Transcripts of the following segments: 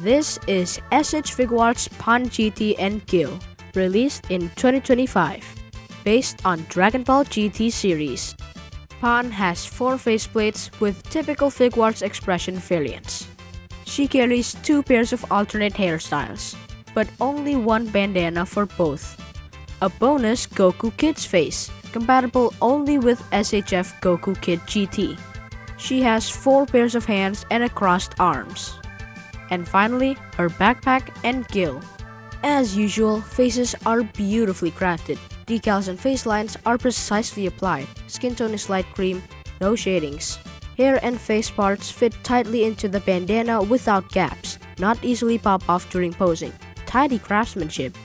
This is S.H.Figuarts Pan GT and Gill, released in 2025, based on Dragon Ball GT series. Pan has 4 faceplates with typical Figuarts expression variants. She carries 2 pairs of alternate hairstyles, but only 1 bandana for both. A bonus Goku Kid's face, compatible only with SHF Goku Kid GT. She has 4 pairs of hands and a crossed arms. And finally, her backpack and Gill. As usual, faces are beautifully crafted. Decals and face lines are precisely applied. Skin tone is light cream, no shadings. Hair and face parts fit tightly into the bandana without gaps, not easily pop off during posing. Tidy craftsmanship.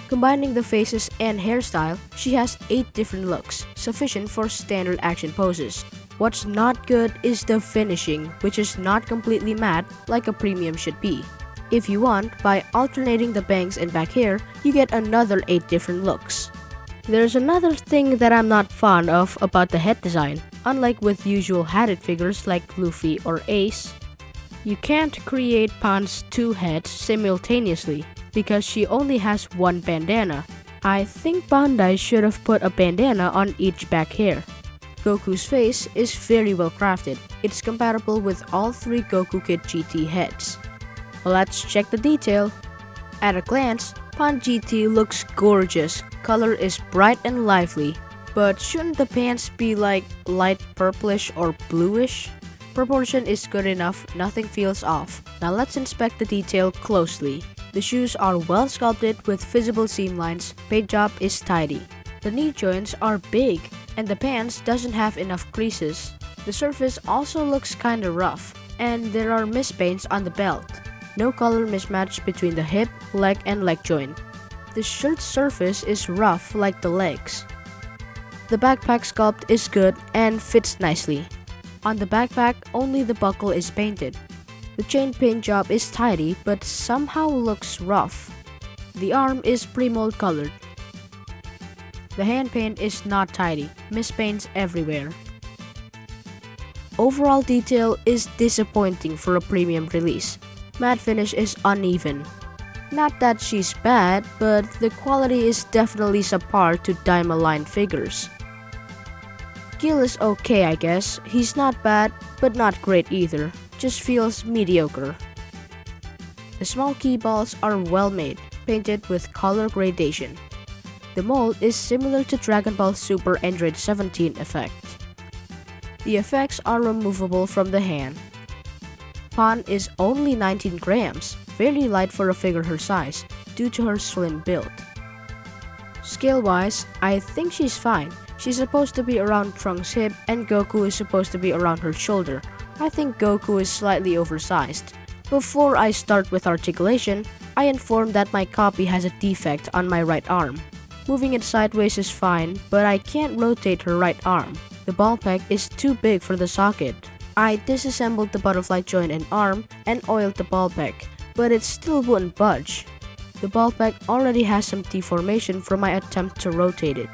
Combining the faces and hairstyle, she has 8 different looks, sufficient for standard action poses. What's not good is the finishing, which is not completely matte like a premium should be. If you want, by alternating the bangs and back hair, you get another 8 different looks. There's another thing that I'm not fond of about the head design. Unlike with usual hatted figures like Luffy or Ace, you can't create Pan's 2 heads simultaneously because she only has 1 bandana. I think Bandai should have put a bandana on each back hair. Goku's face is very well crafted. It's compatible with all 3 Goku Kid GT heads. Let's check the detail. At a glance, Pan GT looks gorgeous. Color is bright and lively. But shouldn't the pants be like light purplish or bluish? Proportion is good enough, nothing feels off. Now let's inspect the detail closely. The shoes are well sculpted with visible seam lines. Paint job is tidy. The knee joints are big, and the pants doesn't have enough creases. The surface also looks kinda rough, and there are mispaints on the belt. No color mismatch between the hip, leg, and leg joint. The shirt surface is rough like the legs. The backpack sculpt is good and fits nicely. On the backpack, only the buckle is painted. The chain paint job is tidy but somehow looks rough. The arm is pre-mold colored. The hand paint is not tidy, mispaints everywhere. Overall detail is disappointing for a premium release. Matte finish is uneven. Not that she's bad, but the quality is definitely subpar to Daima-line figures. Gill is okay, I guess. He's not bad, but not great either. Just feels mediocre. The small key balls are well made, painted with color gradation. The mold is similar to Dragon Ball Super Android 17 effect. The effects are removable from the hand. Pan is only 19 grams, very light for a figure her size, due to her slim build. Scale-wise, I think she's fine. She's supposed to be around Trunks' hip and Goku is supposed to be around her shoulder. I think Goku is slightly oversized. Before I start with articulation, I inform that my copy has a defect on my right arm. Moving it sideways is fine, but I can't rotate her right arm. The ball peg is too big for the socket. I disassembled the butterfly joint and arm and oiled the ball peg, but it still wouldn't budge. The ball peg already has some deformation from my attempt to rotate it.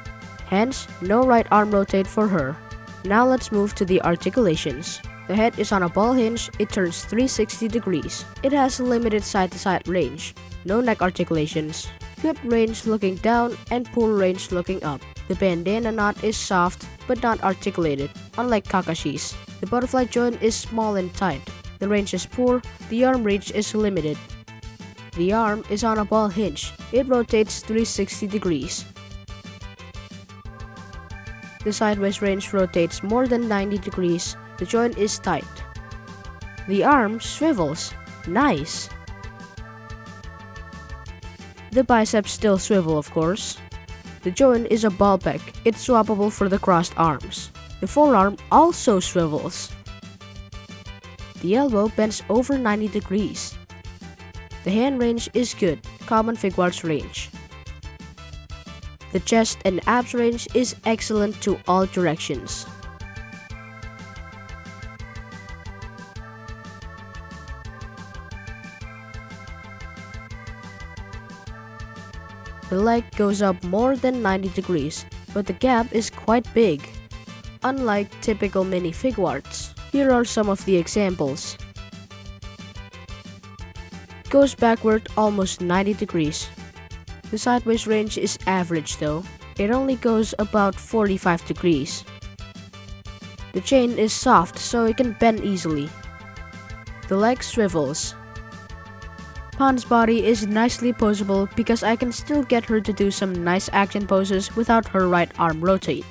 Hence, no right arm rotate for her. Now let's move to the articulations. The head is on a ball hinge, it turns 360 degrees. It has limited side-to-side range. No neck articulations. Good range looking down and poor range looking up. The bandana knot is soft but not articulated, unlike Kakashi's. The butterfly joint is small and tight. The range is poor, the arm reach is limited. The arm is on a ball hinge. It rotates 360 degrees. The sideways range rotates more than 90 degrees. The joint is tight. The arm swivels. Nice! The biceps still swivel, of course. The joint is a ball peg. It's swappable for the crossed arms. The forearm also swivels. The elbow bends over 90 degrees. The hand range is good, common Figuarts range. The chest and abs range is excellent to all directions. The leg goes up more than 90 degrees, but the gap is quite big. Unlike typical mini Figuarts, here are some of the examples. goes backward almost 90 degrees. The sideways range is average though, it only goes about 45 degrees. The chain is soft so it can bend easily. The leg swivels. Pan's body is nicely poseable because I can still get her to do some nice action poses without her right arm rotate.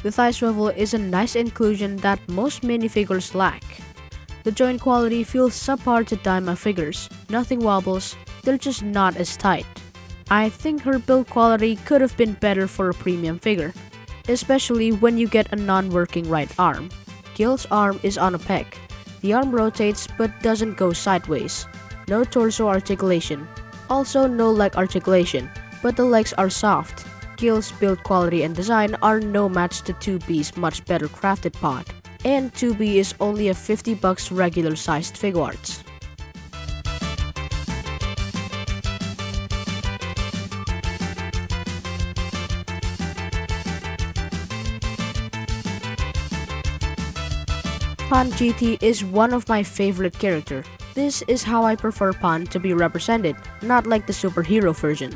The thigh swivel is a nice inclusion that most minifigures lack. The joint quality feels subpar to Daima figures. Nothing wobbles, they're just not as tight. I think her build quality could have been better for a premium figure, especially when you get a non-working right arm. Gill's arm is on a peg. The arm rotates but doesn't go sideways. No torso articulation. Also no leg articulation, but the legs are soft. Gill's build quality and design are no match to 2B's much better crafted pod. And 2B is only a $50 regular sized Figuarts. Pan GT is one of my favorite character. This is how I prefer Pan to be represented, not like the superhero version.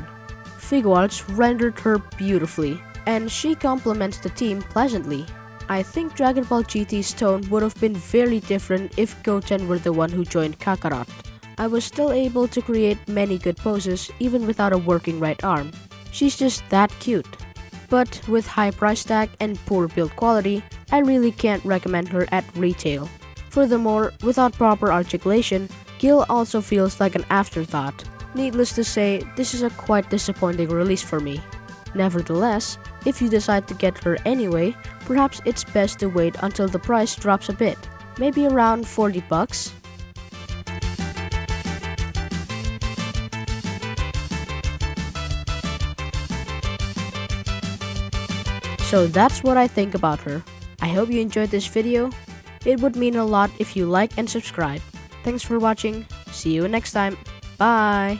Figuarts rendered her beautifully, and she complements the team pleasantly. I think Dragon Ball GT's tone would have been very different if Goten were the one who joined Kakarot. I was still able to create many good poses even without a working right arm. She's just that cute. But with high price tag and poor build quality, I really can't recommend her at retail. Furthermore, without proper articulation, Gill also feels like an afterthought. Needless to say, this is a quite disappointing release for me. Nevertheless, if you decide to get her anyway, perhaps it's best to wait until the price drops a bit, maybe around $40. So that's what I think about her. I hope you enjoyed this video. It would mean a lot if you like and subscribe. Thanks for watching. See you next time. Bye!